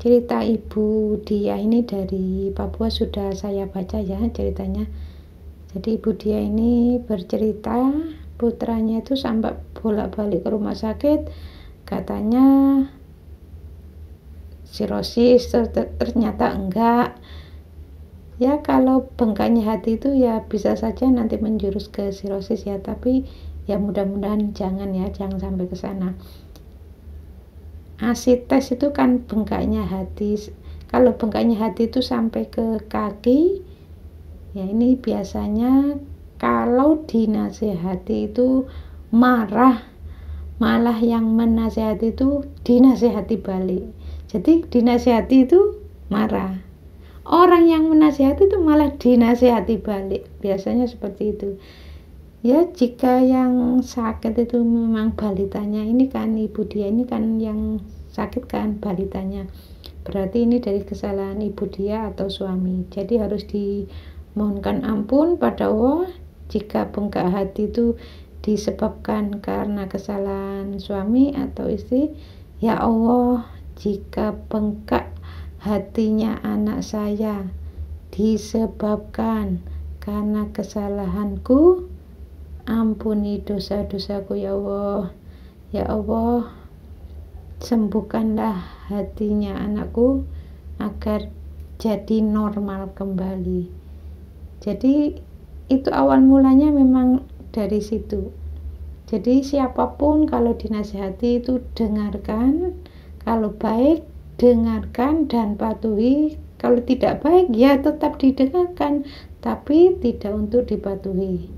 cerita Ibu Dia ini dari Papua sudah saya baca ya ceritanya. Jadi Ibu Dia ini bercerita putranya itu sampai bolak-balik ke rumah sakit, katanya sirosis, ternyata enggak. Ya kalau bengkaknya hati itu ya bisa saja nanti menjurus ke sirosis ya, tapi ya mudah-mudahan jangan sampai ke sana. Asites itu kan bengkaknya hati. Kalau bengkaknya hati itu sampai ke kaki, ya ini biasanya kalau dinasehati itu marah, malah yang menasehati itu dinasehati balik. Jadi dinasehati itu marah, orang yang menasehati itu malah dinasehati balik, biasanya seperti itu ya. Jika yang sakit itu memang balitanya, ini kan Ibu Dia ini kan yang sakit kan balitanya, berarti ini dari kesalahan Ibu Dia atau suami, jadi harus dimohonkan ampun pada Allah. Jika bengkak hati itu disebabkan karena kesalahan suami atau istri, ya Allah, jika bengkak hatinya anak saya disebabkan karena kesalahanku, ampuni dosa-dosaku ya Allah. Ya Allah, sembuhkanlah hatinya anakku agar jadi normal kembali. Jadi itu awal mulanya memang dari situ. Jadi siapapun kalau dinasihati itu dengarkan, kalau baik dengarkan dan patuhi, kalau tidak baik ya tetap didengarkan tapi tidak untuk dipatuhi.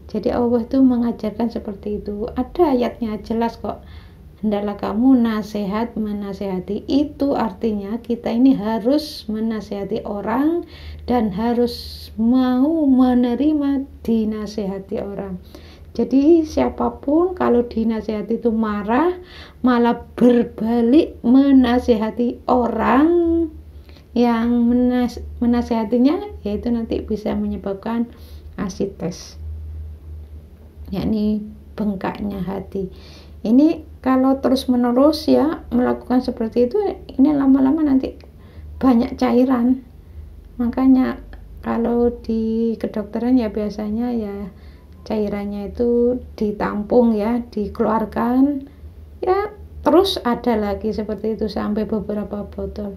Jadi Allah itu mengajarkan seperti itu, ada ayatnya jelas kok. Hendaklah kamu nasihat menasehati, itu artinya kita ini harus menasehati orang dan harus mau menerima dinasehati orang. Jadi siapapun kalau dinasehati itu marah, malah berbalik menasehati orang yang menasehatinya, yaitu nanti bisa menyebabkan asites, yakni bengkaknya hati. Ini kalau terus menerus ya melakukan seperti itu, ini lama-lama nanti banyak cairan. Makanya kalau di kedokteran ya biasanya ya cairannya itu ditampung ya, dikeluarkan ya, terus ada lagi seperti itu sampai beberapa botol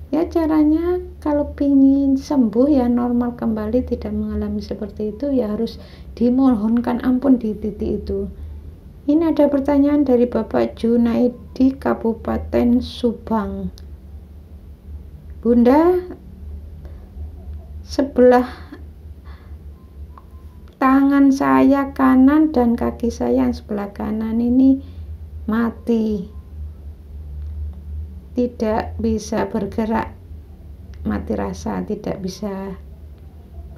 ya. Caranya kalau pingin sembuh ya normal kembali, tidak mengalami seperti itu, ya harus dimohonkan ampun di titik itu. Ini ada pertanyaan dari Bapak Junaidi, Kabupaten Subang. Bunda, sebelah tangan saya kanan dan kaki saya yang sebelah kanan ini mati, tidak bisa bergerak, mati rasa, tidak bisa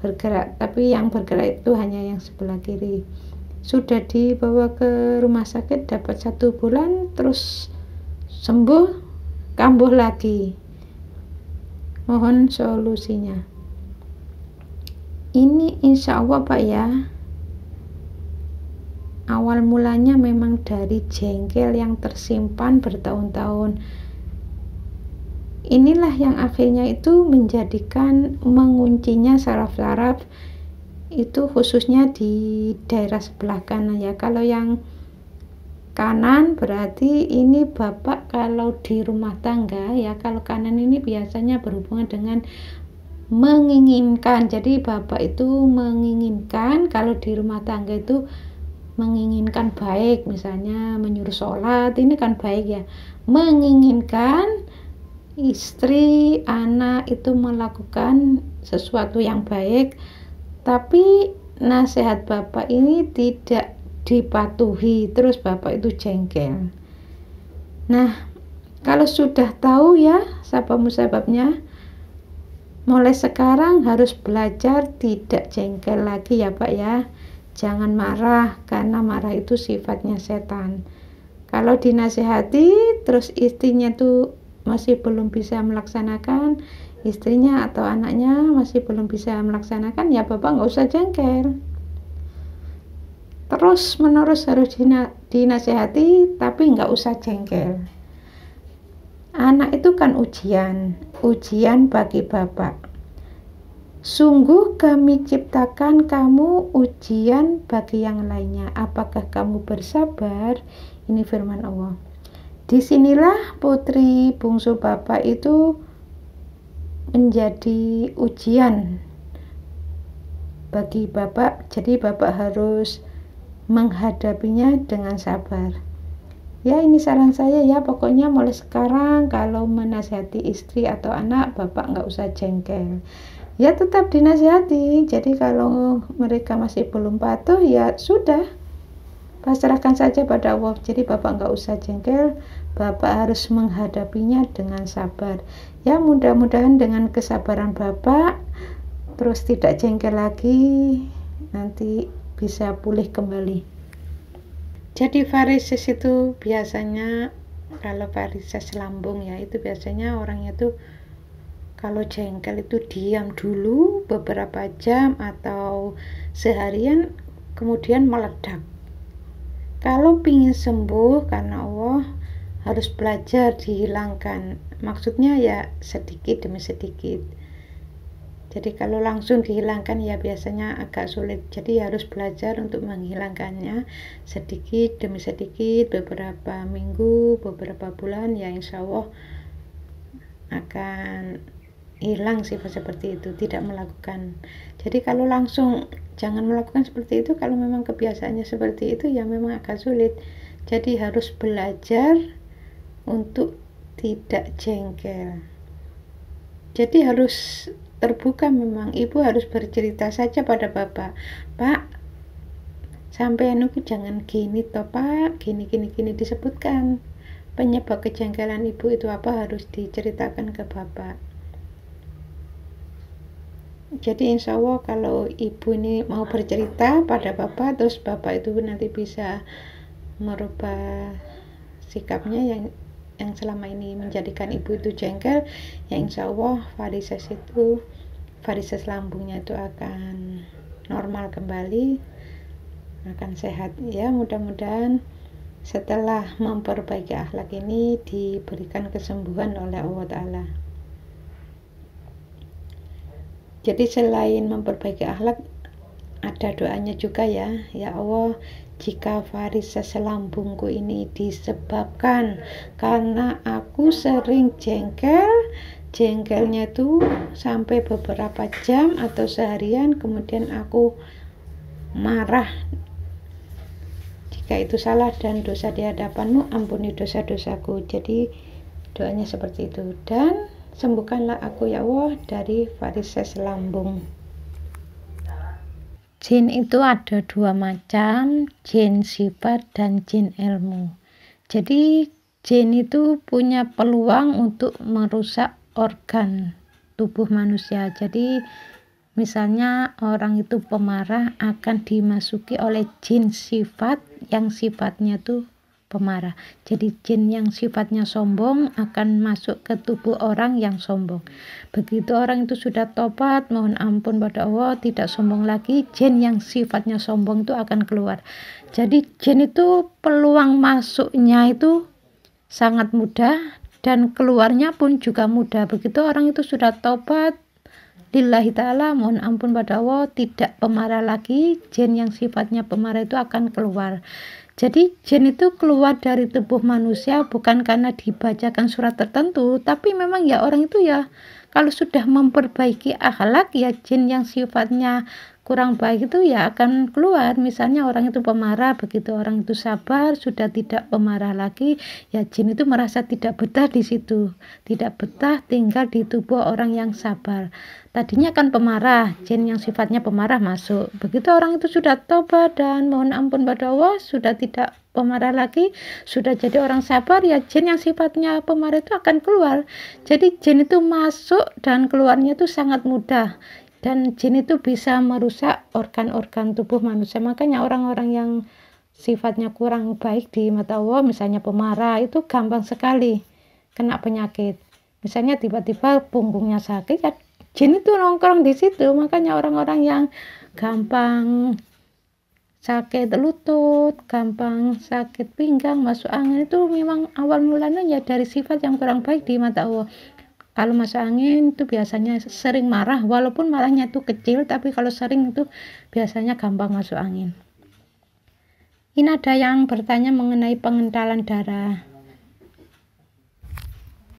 bergerak, tapi yang bergerak itu hanya yang sebelah kiri. Sudah dibawa ke rumah sakit, dapat 1 bulan, terus sembuh, kambuh lagi. Mohon solusinya. Ini insya Allah Pak ya, awal mulanya memang dari jengkel yang tersimpan bertahun-tahun. Inilah yang akhirnya itu menjadikan menguncinya saraf-saraf itu khususnya di daerah sebelah kanan ya. Kalau yang kanan berarti ini Bapak kalau di rumah tangga ya, kalau kanan ini biasanya berhubungan dengan menginginkan. Jadi Bapak itu menginginkan, kalau di rumah tangga itu menginginkan baik, misalnya menyuruh sholat, ini kan baik ya. Menginginkan istri, anak itu melakukan sesuatu yang baik, tapi nasihat Bapak ini tidak dipatuhi, terus Bapak itu jengkel. Nah, kalau sudah tahu ya sebab-musababnya, mulai sekarang harus belajar tidak jengkel lagi ya Pak ya. Jangan marah, karena marah itu sifatnya setan. Kalau dinasehati terus istrinya tuh masih belum bisa melaksanakan, istrinya atau anaknya masih belum bisa melaksanakan, ya Bapak nggak usah jengkel. Terus menerus harus dinasehati, tapi nggak usah jengkel. Anak itu kan ujian bagi Bapak. Sungguh kami ciptakan kamu ujian bagi yang lainnya. Apakah kamu bersabar? Ini firman Allah. Disinilah putri bungsu Bapak itu menjadi ujian bagi Bapak. Jadi Bapak harus menghadapinya dengan sabar. Ya, ini saran saya ya, pokoknya mulai sekarang kalau menasihati istri atau anak, Bapak nggak usah jengkel. Ya, tetap dinasihati. Jadi kalau mereka masih belum patuh, ya sudah, pasrahkan saja pada Allah. Jadi Bapak nggak usah jengkel, Bapak harus menghadapinya dengan sabar. Ya, mudah-mudahan dengan kesabaran Bapak, terus tidak jengkel lagi, nanti bisa pulih kembali. Jadi varises itu biasanya, kalau varises lambung ya, itu biasanya orangnya tuh kalau jengkel itu diam dulu beberapa jam atau seharian, kemudian meledak. Kalau pingin sembuh, karena Allah harus belajar dihilangkan. Maksudnya ya sedikit demi sedikit. Jadi kalau langsung dihilangkan ya biasanya agak sulit. Jadi harus belajar untuk menghilangkannya sedikit demi sedikit, beberapa minggu, beberapa bulan, ya insya Allah akan hilang sifat seperti itu, tidak melakukan. Jadi kalau langsung jangan melakukan seperti itu. Kalau memang kebiasaannya seperti itu ya memang agak sulit. Jadi harus belajar untuk tidak jengkel. Jadi harus terbuka, memang ibu harus bercerita saja pada Bapak. Pak, sampean itu jangan gini toh Pak, gini disebutkan penyebab kejengkelan ibu itu apa, harus diceritakan ke Bapak. Jadi insya Allah kalau ibu ini mau bercerita pada Bapak, terus Bapak itu nanti bisa merubah sikapnya yang selama ini menjadikan ibu itu jengkel, ya insya Allah varises lambungnya itu akan normal kembali, akan sehat ya. Mudah-mudahan setelah memperbaiki akhlak ini diberikan kesembuhan oleh Allah Ta'ala. Jadi selain memperbaiki akhlak, ada doanya juga ya. Ya Allah, jika varises lambungku ini disebabkan karena aku sering jengkelnya itu sampai beberapa jam atau seharian, kemudian aku marah. Jika itu salah dan dosa di hadapanmu, ampuni dosa-dosaku. Jadi doanya seperti itu. Dan sembuhkanlah aku ya Allah dari varises lambung. Jin itu ada dua macam, jin sifat dan jin ilmu. Jadi jin itu punya peluang untuk merusak organ tubuh manusia. Jadi misalnya orang itu pemarah, akan dimasuki oleh jin sifat yang sifatnya itu pemarah. Jadi jin yang sifatnya sombong akan masuk ke tubuh orang yang sombong. Begitu orang itu sudah tobat, mohon ampun pada Allah, tidak sombong lagi, jin yang sifatnya sombong itu akan keluar. Jadi jin itu peluang masuknya itu sangat mudah dan keluarnya pun juga mudah. Begitu orang itu sudah tobat lillahi ta'ala, mohon ampun pada Allah, tidak pemarah lagi, jin yang sifatnya pemarah itu akan keluar. Jadi jin itu keluar dari tubuh manusia bukan karena dibacakan surat tertentu, tapi memang ya orang itu ya kalau sudah memperbaiki akhlak, ya jin yang sifatnya kurang baik itu ya akan keluar. Misalnya orang itu pemarah, begitu orang itu sabar, sudah tidak pemarah lagi, ya jin itu merasa tidak betah di situ, tidak betah tinggal di tubuh orang yang sabar. Tadinya kan pemarah, jin yang sifatnya pemarah masuk. Begitu orang itu sudah tobat dan mohon ampun pada Allah, sudah tidak pemarah lagi, sudah jadi orang sabar, ya jin yang sifatnya pemarah itu akan keluar. Jadi jin itu masuk dan keluarnya itu sangat mudah. Dan jin itu bisa merusak organ-organ tubuh manusia. Makanya orang-orang yang sifatnya kurang baik di mata Allah, misalnya pemarah, itu gampang sekali kena penyakit. Misalnya tiba-tiba punggungnya sakit, ya jin itu nongkrong di situ. Makanya orang-orang yang gampang sakit lutut, gampang sakit pinggang, masuk angin, itu memang awal mulanya ya dari sifat yang kurang baik di mata Allah. Kalau masuk angin itu biasanya sering marah, walaupun marahnya itu kecil, tapi kalau sering itu biasanya gampang masuk angin. Ini ada yang bertanya mengenai pengentalan darah.